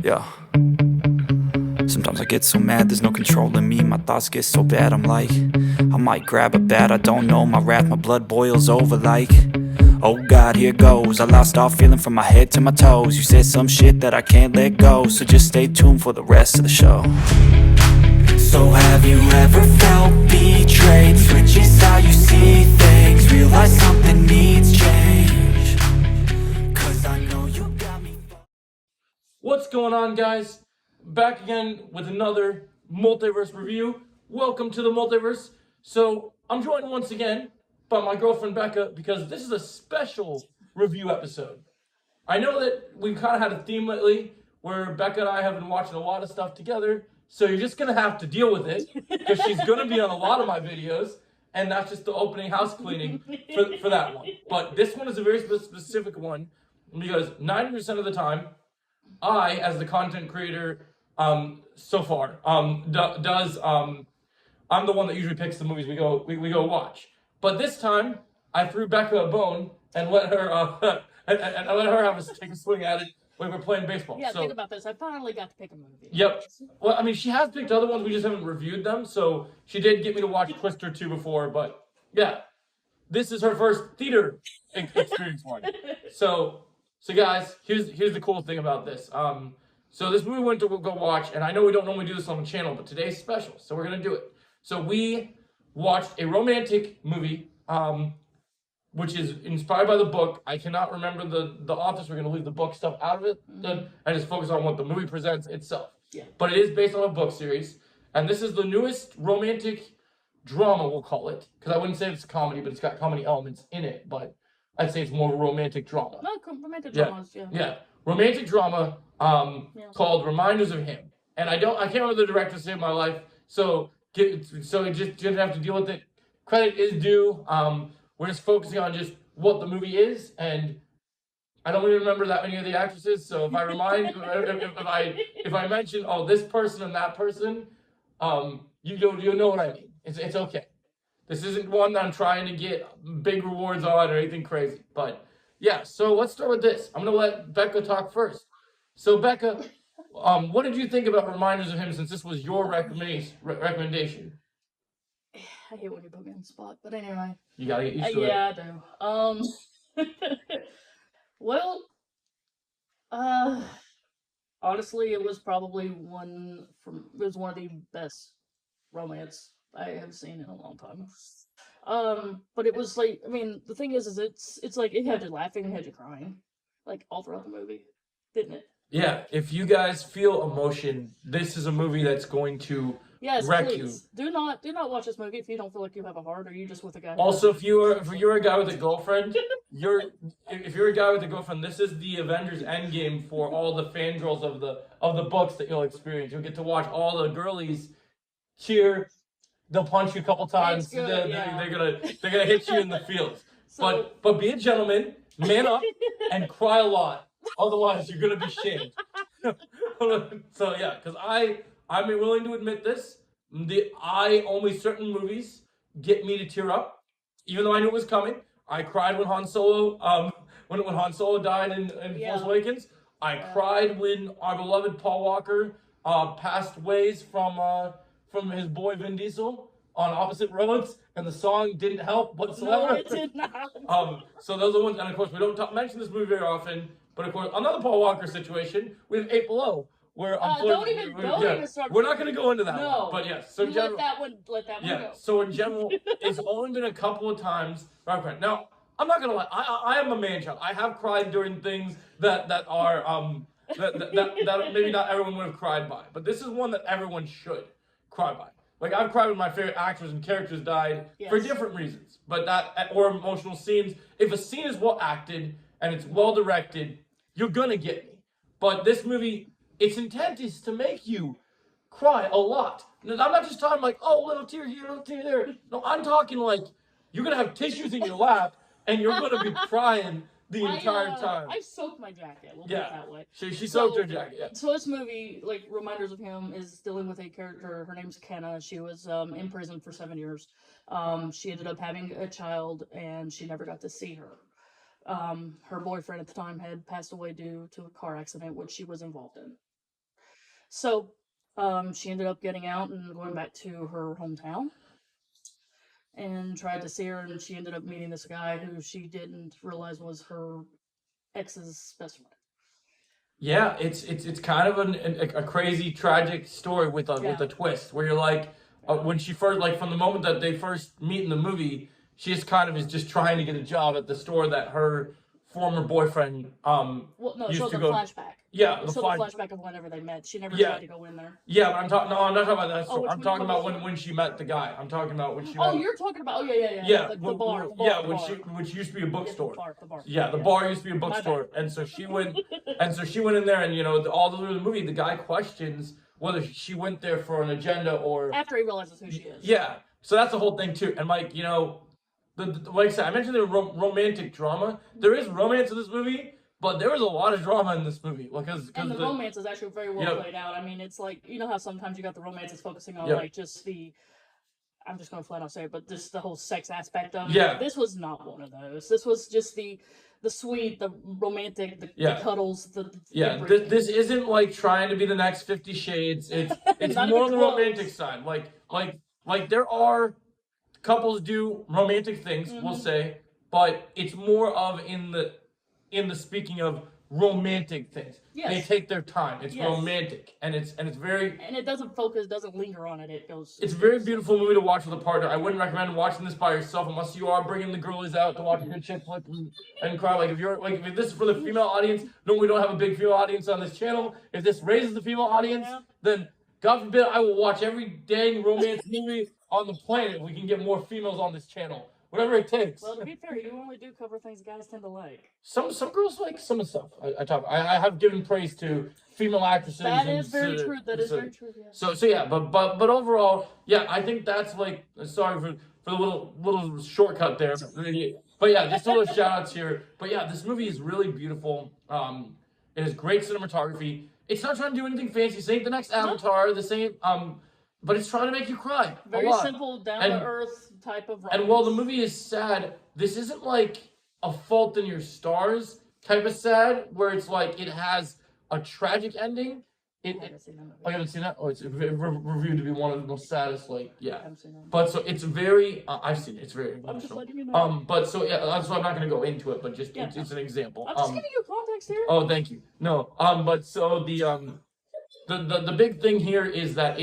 Yeah. Sometimes I get so mad, there's no controlling me. My thoughts get so bad, I'm like, I might grab a bat, I don't know. My wrath, my blood boils over like, oh God, here goes. I lost all feeling from my head to my toes. You said some shit that I can't let go, so just stay tuned for the rest of the show. So have you ever felt betrayed? Switches how you see things, realize something needs change. 'Cause I know you got me. What's going on, guys? Back again with another multiverse review. Welcome to the multiverse. So I'm joined once again by my girlfriend Becca because this is a special review episode. I know that we've kind of had a theme lately where Becca and I have been watching a lot of stuff together, so you're just gonna have to deal with it because she's gonna be on a lot of my videos, and that's just the opening house cleaning for that one. But this one is a very specific one because 90% of the time, I, as the content creator, so far, I'm the one that usually picks the movies we go watch. But this time, I threw Becca a bone and let her and I let her take a swing at it when we're playing baseball. Yeah, think about this. I finally got to pick a movie. Yep. Well, I mean, she has picked other ones. We just haven't reviewed them. So she did get me to watch Twister 2 before, but yeah, this is her first theater experience one. So guys, here's the cool thing about this. So this movie we went to go watch, and I know we don't normally do this on the channel, but today's special, so we're gonna do it. So we watched a romantic movie, which is inspired by the book. I cannot remember the authors. We're gonna leave the book stuff out of it, and just focus on what the movie presents itself. Yeah. But it is based on a book series, and this is the newest romantic drama, we'll call it, because I wouldn't say it's a comedy, but it's got comedy elements in it. But I'd say it's more romantic drama. No, romantic dramas, yeah. Yeah, romantic drama called Reminders of Him. And I can't remember the director's name in my life, so you just have to deal with it. Credit is due. We're just focusing on just what the movie is, and I don't even remember that many of the actresses. So if I remind, if I mention, oh, this person and that person, you know what I mean. It's okay. This isn't one that I'm trying to get big rewards on or anything crazy. But yeah, so let's start with this. I'm gonna let Becca talk first. So Becca, what did you think about Reminders of Him since this was your recommendation? I hate when you put me on the spot, but anyway. You gotta get used to it. Yeah, I do. Well, honestly, it was probably one of the best romance I have seen in a long time. But it was like, I mean, the thing is it's like it had you laughing, it had you crying, like all throughout the movie, didn't it? Yeah, if you guys feel emotion, this is a movie that's going to wreck please. Do not watch this movie if you don't feel like you have a heart or you just with a guy. Also, if you're a guy with a girlfriend, if you're a guy with a girlfriend, this is the Avengers Endgame for all the fangirls of the books that you'll experience. You'll get to watch all the girlies cheer. They'll punch you a couple times. Good, they're gonna hit you in the feels. So, but be a gentleman, man up, and cry a lot. Otherwise, you're gonna be shamed. So yeah, because I'm willing to admit this. Only certain movies get me to tear up, even though I knew it was coming. I cried when Han Solo when Han Solo died in Force Awakens. I cried when our beloved Paul Walker passed ways from his boy Vin Diesel on opposite roads, and the song didn't help whatsoever. No, it did not. So those are ones, and of course we don't mention this movie very often. But of course, another Paul Walker situation with 8 Below, where don't even start. We're not going to go into that. No, one, but yes, so let that one go. So in general, it's only been a couple of times where I've cried. Now, I'm not going to lie. I am a man child. I have cried during things that are that maybe not everyone would have cried by, but this is one that everyone should cry by. Like, I've cried when my favorite actors and characters died for different reasons, but or emotional scenes. If a scene is well acted and it's well directed, you're gonna get me. But this movie, its intent is to make you cry a lot. And I'm not just talking like, oh, little tear here, little tear there. No, I'm talking like you're gonna have tissues in your lap and you're gonna be crying the entire time. I soaked my jacket. We'll put it that way. She soaked her jacket. Yeah. So this movie, like Reminders of Him, is dealing with a character. Her name's Kenna. She was in prison for 7 years. She ended up having a child, and she never got to see her. Her boyfriend at the time had passed away due to a car accident, which she was involved in. So, she ended up getting out and going back to her hometown and tried to see her, and she ended up meeting this guy who she didn't realize was her ex's best friend. Yeah, it's kind of a crazy tragic story with a twist where you're like, when she first, like, from the moment that they first meet in the movie, she just kind of is just trying to get a job at the store that her former boyfriend Well, no, it used showed to the go. flashback. Yeah, It the showed flash. the flashback of whenever they met. She never Yeah. tried to go in there. Yeah, but I'm talking. No, I'm not talking about that. Oh, which I'm one talking you talking about about? when she met the guy. I'm talking about when she Oh, met. you're talking about, oh, yeah. Yeah, The when- bar. yeah, the when bar. which used to be a Yeah, bookstore. The bar. Yeah, the Yes. bar used to be a My bookstore, and so she went, in there, and all through the movie, the guy questions whether she went there for an agenda or. After he realizes who she is. Yeah, so that's the whole thing too, and like like I said, I mentioned the romantic drama. There is romance in this movie, but there was a lot of drama in this movie because And the romance is actually very well Yep. played out. I mean, it's like, you know how sometimes you got the romance that's focusing on Yep. like just the, I'm just going to flat out say it, but just the whole sex aspect of it. Yeah. This was not one of those. This was just the sweet, the romantic, the Yeah. cuddles, the Yeah, everything. this isn't like trying to be the next 50 Shades. It's Not more on even the close. romantic side. Like there are couples do romantic things, we'll Mhm. say, but it's more of in the speaking of romantic things. Yes. They take their time. It's Yes. romantic, and it's very. And it doesn't focus, doesn't linger on it. It goes. It's a very beautiful movie to watch with a partner. I wouldn't recommend watching this by yourself unless you are bringing the girlies out to watch a good chick flick and cry. Like if this is for the female audience, no, we don't have a big female audience on this channel. If this raises the female audience, Yeah. then God forbid I will watch every dang romance movie on the planet if we can get more females on this channel. Whatever it takes. Well, to be fair, you only do cover things guys tend to like. Some girls like some of the stuff. I have given praise to female actresses. That and is very so- true. That is so- very true. Yes. So yeah, but overall, yeah, I think that's like, sorry for the little shortcut there, but yeah, just a little shout outs here. But yeah, this movie is really beautiful. It has great cinematography. It's not trying to do anything fancy. This ain't the next Avatar. This ain't but it's trying to make you cry. Very a lot. simple, down And- to earth type of. And while the romance. movie is sad, this isn't like a Fault in Your Stars type of sad, where it's like it has a tragic ending. I haven't seen that movie. Oh, you haven't seen that? Oh, it's reviewed to be one of the most saddest, like, I yeah. haven't seen that. But so it's very, I've seen it. It's very I'm just emotional. letting you know. But so yeah, so I'm not gonna go into it, but just Yeah. it's an example. I'm just giving you context here. Oh, thank you. No, but so the big thing here is that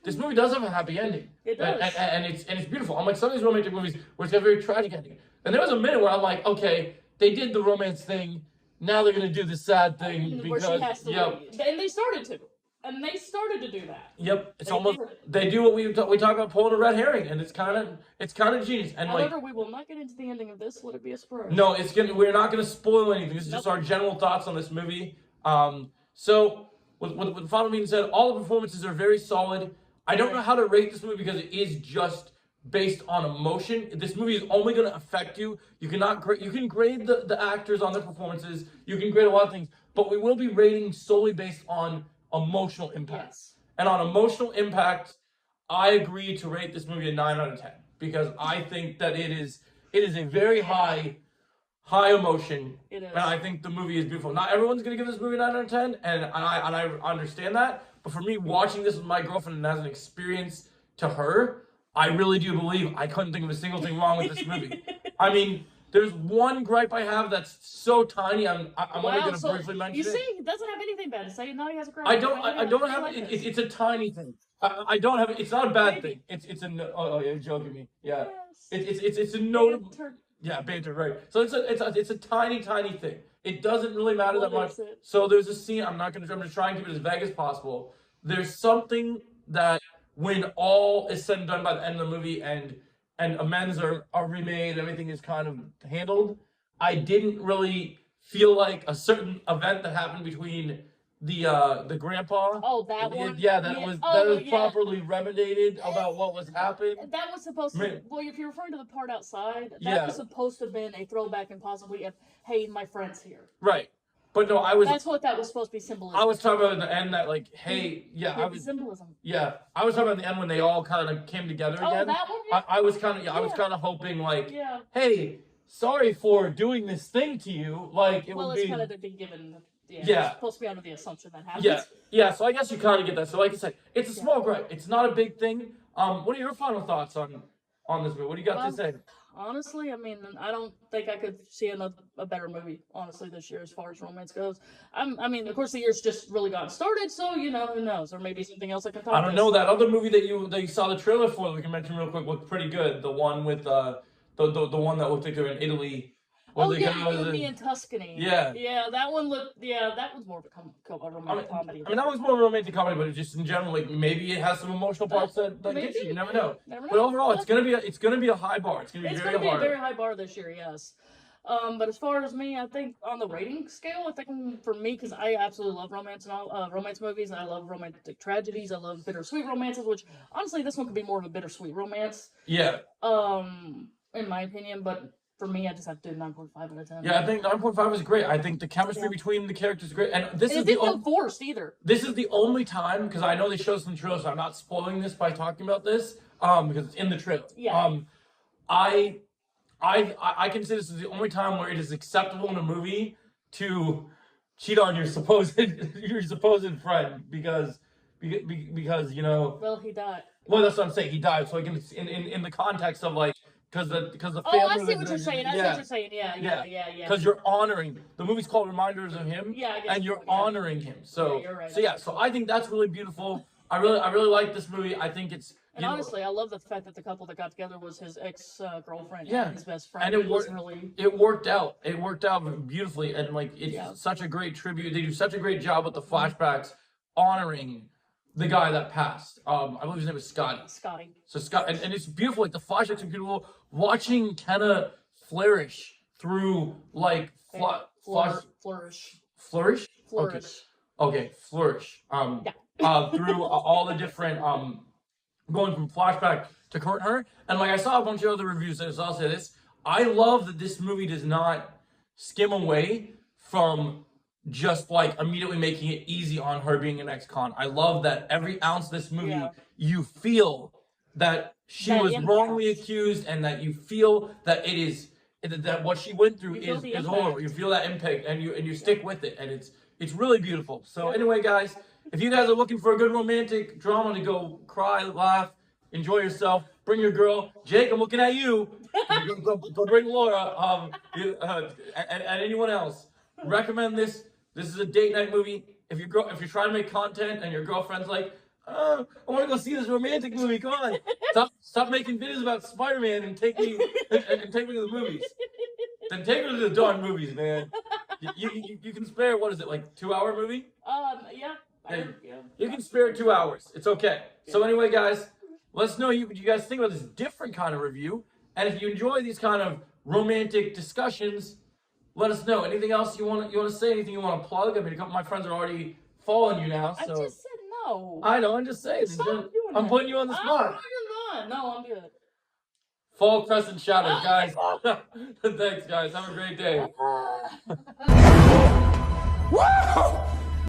this movie does have a happy ending. It does. And it's beautiful. Unlike some of these romantic movies where it's got a very tragic ending. And there was a minute where I'm like, okay, they did the romance thing. Now they're gonna do the sad thing Where because she has to yep, leave. And they started to. And they started to do that. yep. It's They almost did. they do what we talk about pulling a red herring, and it's kind of genius. And like, However, we will not get into the ending of this. Let it be a surprise. no, we're not gonna spoil anything. This is just Nope. our general thoughts on this movie. So with the final being said, all the performances are very solid. I don't know how to rate this movie because it is just based on emotion. This movie is only going to affect you. You can grade the actors on their performances. You can grade a lot of things, but we will be rating solely based on emotional impact. Yes. And on emotional impact, I agree to rate this movie a 9 out of 10 because I think that it is a very high emotion. It is. And I think the movie is beautiful. Not everyone's gonna give this movie a 9 out of 10, and I understand that. But for me, watching this with my girlfriend and as an experience to her, I really do believe I couldn't think of a single thing wrong with this movie. I mean, there's one gripe I have that's so tiny. I'm only gonna so briefly mention you it. see, he doesn't have anything bad to say. Now he has a gripe. I don't have like it. this. It's a tiny thing. I don't have it. It's not a bad Maybe. thing. It's a oh you're joking me. Yeah. Yes. It's a notable. Banter. Yeah, banter, right. So it's a tiny thing. It doesn't really matter that What much. is it? So there's a scene, I'm going to try and keep it as vague as possible. There's something that when all is said and done by the end of the movie and amends are remade, everything is kind of handled, I didn't really feel like a certain event that happened between the grandpa. Oh, that one. Yeah, that was yeah. properly remediated about what was happened. That was supposed to. Man. Well, if you're referring to the part outside, that Yeah. was supposed to have been a throwback and possibly a "Hey, my friend's here." Right. But no, I was That's what that was supposed to be symbolism. I was talking about at the end that like, hey, yeah, I Yeah, was symbolism. I was talking about the end when they all kind of came together Oh, again. that one. Yeah. I was kind of I was Yeah. kind of hoping like, Yeah. hey, sorry for doing this thing to you. Like it Well, would it's be kind of to be given. Yeah, Yeah. You're supposed to be under the assumption that happens. Yeah. So I guess you kind of get that. So like I said, it's a small gripe. It's not a big thing. What are your final thoughts on this movie? What do you got to say? Honestly, I mean, I don't think I could see a better movie, honestly, this year as far as romance goes. I mean, of course, the year's just really gotten started, so, you know, who knows? Or maybe something else I can talk about. I don't know. That other movie that you saw the trailer for, that we can mention real quick, looked pretty good. The one with, the one that looked like they're in Italy. Italy and Tuscany. Yeah. Yeah, that one looked, that was more of a romantic comedy. I mean, that was more of a romantic comedy, but just in general, like, maybe it has some emotional parts that get you. You never know. But overall, it's gonna be a high bar. It's gonna be very hard. It's gonna be a very high bar this year, yes. But as far as me, I think on the rating scale, I think for me, because I absolutely love romance and romance movies, I love romantic tragedies, I love bittersweet romances, which honestly, this one could be more of a bittersweet romance. Yeah. In my opinion, but for me, I just have to do 9.5 out of 10. Yeah, I think 9.5 is great. I think the chemistry between the characters is great, and this is the not forced either. This is the only time, because I know they showed some trailers, so I'm not spoiling this by talking about this, because it's in the trailer. Yeah. I consider this is the only time where it is acceptable in a movie to cheat on your supposed friend because you know. Well, he died. Well, that's what I'm saying. He died, so like in the context of like. Because the family. Oh, I see what you're saying. I see what you're saying. Yeah. Because you're honoring. The movie's called Reminders of Him. Yeah, I guess and you're honoring him. So you're right. So I think that's really beautiful. I really like this movie. I think it's. And honestly, I love the fact that the couple that got together was his ex-girlfriend. Yeah. His best friend. And it worked out. It worked out beautifully, and like it's such a great tribute. They do such a great job with the flashbacks, honoring the guy that passed. I believe his name was Scotty. So Scott, and it's beautiful. Like the flashbacks are beautiful. Watching Kenna flourish through like flourish. Okay, flourish. Through all the different going from flashback to current her, and like I saw a bunch of other reviews that I'll say this. I love that this movie does not skim away from just like immediately making it easy on her being an ex-con. I love that every ounce of this movie you feel that she was wrongly accused, and that you feel that it is that what she went through is horrible. You feel that impact, and you stick with it, and it's really beautiful. So anyway, guys, if you guys are looking for a good romantic drama to go cry, laugh, enjoy yourself, bring your girl. Jake, I'm looking at you. Go bring Laura. And anyone else. Recommend this. This is a date night movie. If you're trying to make content and your girlfriend's like, I want to go see this romantic movie. Come on, stop making videos about Spider-Man and take me to the movies. Then take her to the darn movies, man. You can spare, what is it, like 2-hour movie? Yeah. You can spare 2 hours. It's okay. So anyway, guys, let us know what you guys think about this different kind of review, and if you enjoy these kind of romantic discussions, let us know. Anything else you want to say? Anything you want to plug? I mean, a couple of my friends are already following you now. So. I just said no. I know. I'm just saying. I'm putting you on the spot. No, you're not. No, I'm good. Fall Crescent Shadows, guys. Thanks, guys. Have a great day. Woo!